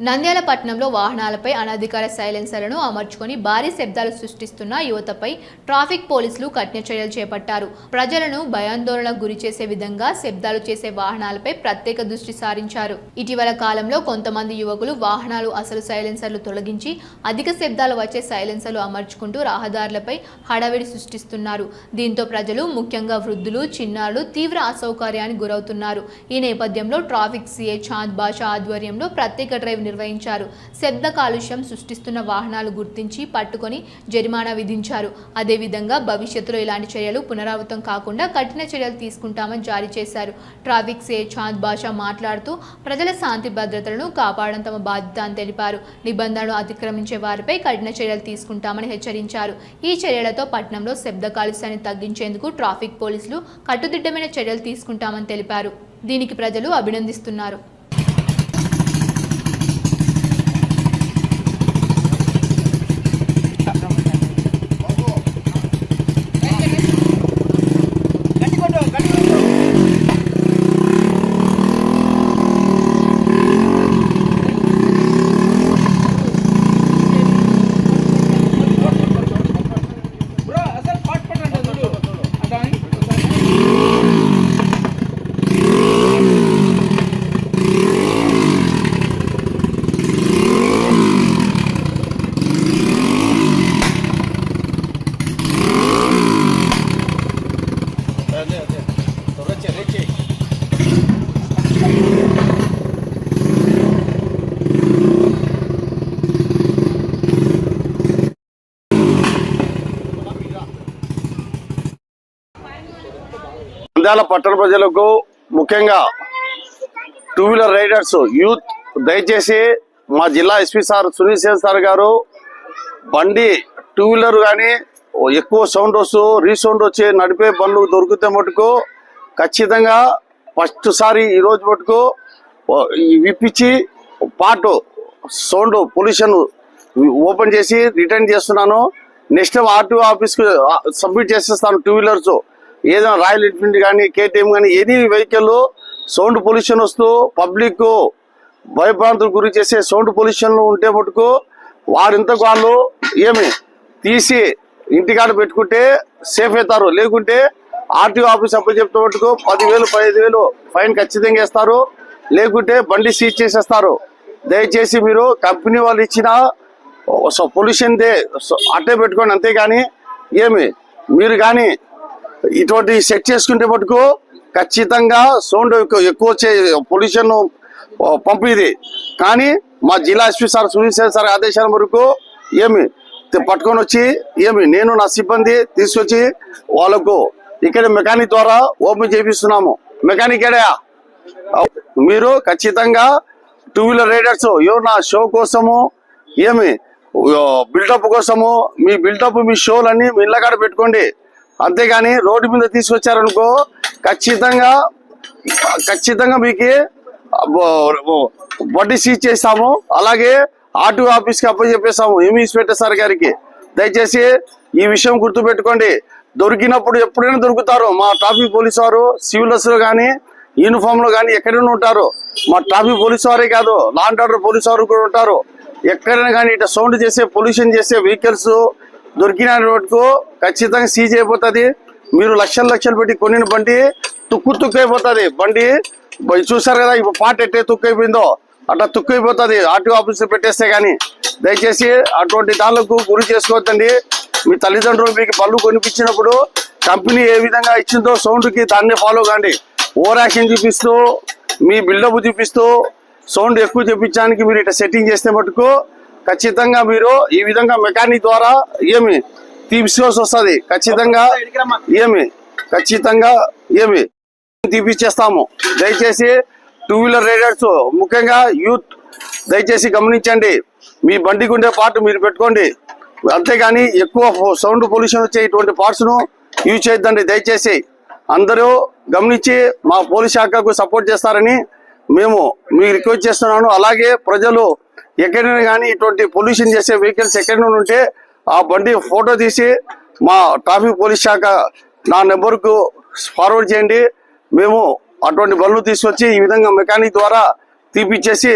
నంద్యాల పట్టణంలో వాహనాలపై అనధికార సైలెన్సర్లను అమర్చుకొని భారీ శబ్దాలు సృష్టిస్తున్న యువతపై ట్రాఫిక్ పోలీసులు కఠిన చర్యలు చేపట్టారు. ప్రజలను భయాందోళనకు గురి చేసే విధంగా శబ్దాలు చేసే వాహనాలపై ప్రత్యేక దృష్టి సారించారు. ఇటీవల కాలంలో కొంతమంది యువకులు వాహనాలు అసలు సైలెన్సర్లు తొలగించి అధిక శబ్దాలు వచ్చే సైలెన్సర్లు అమర్చుకుంటూ రహదారులపై హడావిడి సృష్టిస్తున్నారు. దీంతో ప్రజలు, ముఖ్యంగా వృద్ధులు, చిన్నారులు తీవ్ర అసౌకర్యానికి గురవుతున్నారు. ఈ నేపథ్యంలో ట్రాఫిక్ సిఐ చాంద్ బాషా ఆధ్వర్యంలో ప్రత్యేక డ్రైవ్ నిర్వహించారు. శబ్ద కాలుష్యం సృష్టిస్తున్న వాహనాలు గుర్తించి పట్టుకొని జరిమానా విధించారు. అదేవిధంగా భవిష్యత్తులో ఇలాంటి చర్యలు పునరావృతం కాకుండా కఠిన చర్యలు తీసుకుంటామని జారీ చేశారు. ట్రాఫిక్ సిఐ చాంద్ బాషా మాట్లాడుతూ ప్రజల శాంతి భద్రతలను కాపాడడం తమ బాధ్యత అని తెలిపారు. నిబంధనలు అతిక్రమించే వారిపై కఠిన చర్యలు తీసుకుంటామని హెచ్చరించారు. ఈ చర్యలతో పట్టణంలో శబ్ద కాలుష్యాన్ని తగ్గించేందుకు ట్రాఫిక్ పోలీసులు కట్టుదిట్టమైన చర్యలు తీసుకుంటామని తెలిపారు. దీనికి ప్రజలు అభినందిస్తున్నారు. నంద్యాల పట్టణ ప్రజలకు ముఖ్యంగా టూ వీలర్ రైడర్స్ యూత్ దయచేసి మా జిల్లా SP sir Sunil Sen sir గారు బండి టూ వీలర్ కానీ ఎక్కువ సౌండ్ వస్తూ రీసౌండ్ వచ్చి నడిపే బండ్లు దొరికితే మటుకు ఖచ్చితంగా ఫస్ట్ సారి ఈరోజు మటుకు విప్పించి పాటు సౌండ్ పొల్యూషన్ ఓపెన్ చేసి రిటర్న్ చేస్తున్నాను. నెక్స్ట్ టైం ఆర్టీఓ ఆఫీస్కి సబ్మిట్ చేసేస్తాను. టూ వీలర్స్ ఏదైనా రాయల్ ఎన్ఫీల్డ్ కానీ కేటీఎం కానీ ఎనీ వెహికల్ సౌండ్ పొల్యూషన్ వస్తూ పబ్లిక్ భయభ్రాంతులకు గురి చేసే సౌండ్ పొల్యూషన్ ఉంటే మటుకు వారింతకు వాళ్ళు ఏమి తీసి ఇంటికాడ పెట్టుకుంటే సేఫ్ అవుతారు. లేకుంటే ఆర్టీఓ ఆఫీస్ అప్పుడు చెప్తే మటుకు 10,000 15,000 ఫైన్ ఖచ్చితంగా వేస్తారు. లేకుంటే బండి సీజ్ చేసేస్తారు. దయచేసి మీరు కంపెనీ వాళ్ళు ఇచ్చిన పొల్యూషన్ దే అట్టే పెట్టుకోండి. అంతేగాని ఏమి మీరు కానీ ఇటువంటి సెట్ చేసుకుంటే మటుకు ఖచ్చితంగా సౌండ్ ఎక్కువ వచ్చే పొల్యూషన్ పంపిది. కానీ మా జిల్లా SP sir Sunil Sen sir ఆదేశాల వరకు ఏమి పట్టుకొని వచ్చి నేను నా సిబ్బంది తీసుకొచ్చి వాళ్ళకు ఇక్కడ మెకానిక్ ద్వారా ఓపెన్ చేపిస్తున్నాము. మెకానిక్ ఏడా మీరు ఖచ్చితంగా టూ వీలర్ రైడర్స్ ఎవరు నా షో కోసము బిల్డప్ కోసము మీ బిల్డప్ మీ షోలన్నీ మీ ఇళ్ళ కాడ పెట్టుకోండి. అంతేగాని రోడ్డు మీద తీసుకొచ్చారనుకో ఖచ్చితంగా మీకు వడ్డీ సీజ్ చేస్తాము. అలాగే ఆర్టీఓ ఆఫీస్కి అప్పచెప్పేస్తాము ఇన్స్పెక్టర్ సార్ గారికి. దయచేసి ఈ విషయం గుర్తుపెట్టుకోండి. దొరికినప్పుడు ఎప్పుడైనా దొరుకుతారు. మా ట్రాఫిక్ పోలీసు వారు సివిల్స్ లో కానీ యూనిఫామ్ లో కానీ ఎక్కడైనా ఉంటారు. మా ట్రాఫిక్ పోలీసు వారే కాదు, లా అండ్ ఆర్డర్ పోలీసు వారు కూడా ఉంటారు. ఎక్కడైనా కానీ ఇట్లా సౌండ్ చేసే పొల్యూషన్ చేసే వెహికల్స్ దొరికిన వరకు ఖచ్చితంగా సీజ్ అయిపోతుంది. మీరు లక్షలు పెట్టి కొనిన బండి తుక్కు అయిపోతుంది. బండి చూసారు కదా ఇప్పుడు పాట ఎట్టే తుక్కు అయిపోయిందో అట్లా తుక్కు అయిపోతుంది ఆర్టీఓ ఆఫీస్ పెట్టేస్తే. కానీ దయచేసి అటువంటి దానికి గురి చేసుకోవద్దండి. మీ తల్లిదండ్రులు మీకు బళ్ళు కొనిపించినప్పుడు కంపెనీ ఏ విధంగా ఇచ్చిందో సౌండ్కి దాన్ని ఫాలో కాండి. ఓవర్ యాక్షన్ చూపిస్తూ మీ బిల్డప్ చూపిస్తూ సౌండ్ ఎక్కువ చూపించడానికి మీరు ఇట్లా సెట్టింగ్ చేస్తే మటుకు ఖచ్చితంగా మీరు ఈ విధంగా మెకానిక్ ద్వారా తీసుకోవాల్సి వస్తుంది. ఖచ్చితంగా తీపిచ్చేస్తాము. దయచేసి టూ వీలర్ రైడర్స్ ముఖ్యంగా యూత్ దయచేసి గమనించండి. మీ బండికి ఉండే పార్ట్ మీరు పెట్టుకోండి. అంతేగాని ఎక్కువ సౌండ్ పొల్యూషన్ వచ్చే ఇటువంటి పార్ట్స్ ను యూజ్ చేయొద్దండి. దయచేసి అందరూ గమనించి మా పోలీస్ శాఖకు సపోర్ట్ చేస్తారని మేము మీకు రిక్వెస్ట్ చేస్తున్నాను. అలాగే ప్రజలు ఎక్కడైనా కానీ ఇటువంటి పొల్యూషన్ చేసే వెహికల్స్ ఎక్కడైనా ఉంటే ఆ బండి ఫోటో తీసి మా ట్రాఫిక్ పోలీస్ శాఖ నా నెంబర్కు ఫార్వర్డ్ చేయండి. మేము అటువంటి బండ్లు తీసుకొచ్చి ఈ విధంగా మెకానిక్ ద్వారా తీపిచ్చేసి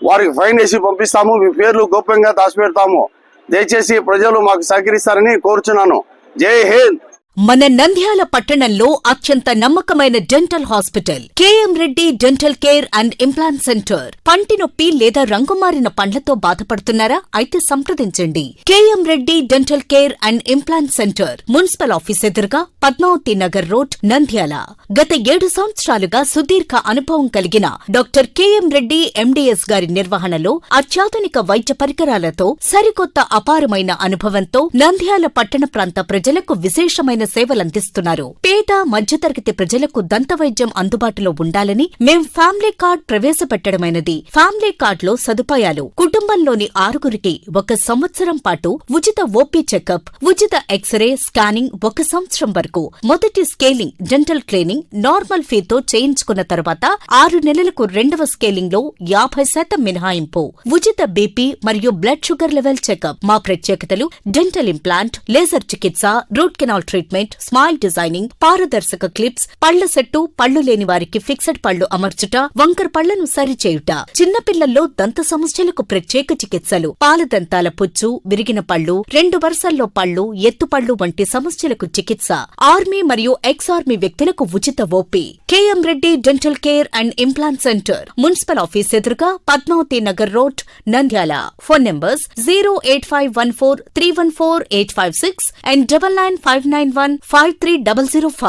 వారికి ఫైన్ వేసి పంపిస్తాము, మీ పేర్లు గోప్యంగా దాచిపెడతాము. దయచేసి ప్రజలు మాకు సహకరిస్తారని కోరుచున్నాను. జై హింద్. మన నంద్యాల పట్టణంలో అత్యంత నమ్మకమైన dental hospital KM Reddy dental care and implant centre. పంటి నొప్పి లేదా రంగుమారిన పండ్లతో బాధపడుతున్నారా? అయితే సంప్రదించండి. KM Reddy dental care and implant centre, municipal office ఎదురుగా, పద్మావతి నగర్ రోడ్, నంద్యాల. గత 7 సంవత్సరాలుగా సుదీర్ఘ అనుభవం కలిగిన డాక్టర్ కేఎం రెడ్డి ఎండిఎస్ గారి నిర్వహణలో అత్యాధునిక వైద్య పరికరాలతో సరికొత్త అపారమైన అనుభవంతో నంద్యాల పట్టణ ప్రాంత ప్రజలకు విశేషమైన సేవలందిస్తున్నారు. పేద మధ్యతరగతి ప్రజలకు దంతవైద్యం అందుబాటులో ఉండాలని మేం ఫ్యామిలీ కార్డ్ ప్రవేశపెట్టడమైనది. ఫ్యామిలీ కార్డ్ లో సదుపాయాలు: కుటుంబంలోని 6గురికి 1 సంవత్సరం పాటు ఉచిత ఓపీ చెకప్, ఉచిత ఎక్స్రే స్కానింగ్ 1 సంవత్సరం వరకు, మొదటి స్కేలింగ్ డెంటల్ క్లీనింగ్ నార్మల్ ఫీతో చేయించుకున్న తర్వాత 6 నెలలకు 2వ స్కేలింగ్ లో 50% మినహాయింపు, ఉచిత బీపీ మరియు బ్లడ్ షుగర్ లెవెల్ చెకప్. మా ప్రత్యేకతలు: డెంటల్ ఇంప్లాంట్, లేజర్ చికిత్స, root canal treatment, smile designing, పారదర్శక క్లిప్స్, పళ్ల సెట్టు, పళ్లు లేని వారికి ఫిక్సెడ్ పళ్లు అమర్చుట, వంకర పళ్లను సరిచేయుట, చిన్నపిల్లల్లో దంత సమస్యలకు ప్రత్యేక చికిత్సలు, పాలదంతాల పుచ్చు, విరిగిన పళ్లు, 2 వరుసల్లో పళ్లు, ఎత్తుపళ్లు వంటి సమస్యలకు చికిత్స, ఆర్మీ మరియు ఎక్స్ ఆర్మీ వ్యక్తులకు ఉచిత OP. KM Reddy dental care and implant centre, municipal office ఎదురుగా, Padmavathi Nagar road, Nandyal. Phone numbers 08514314856 and 9959153005.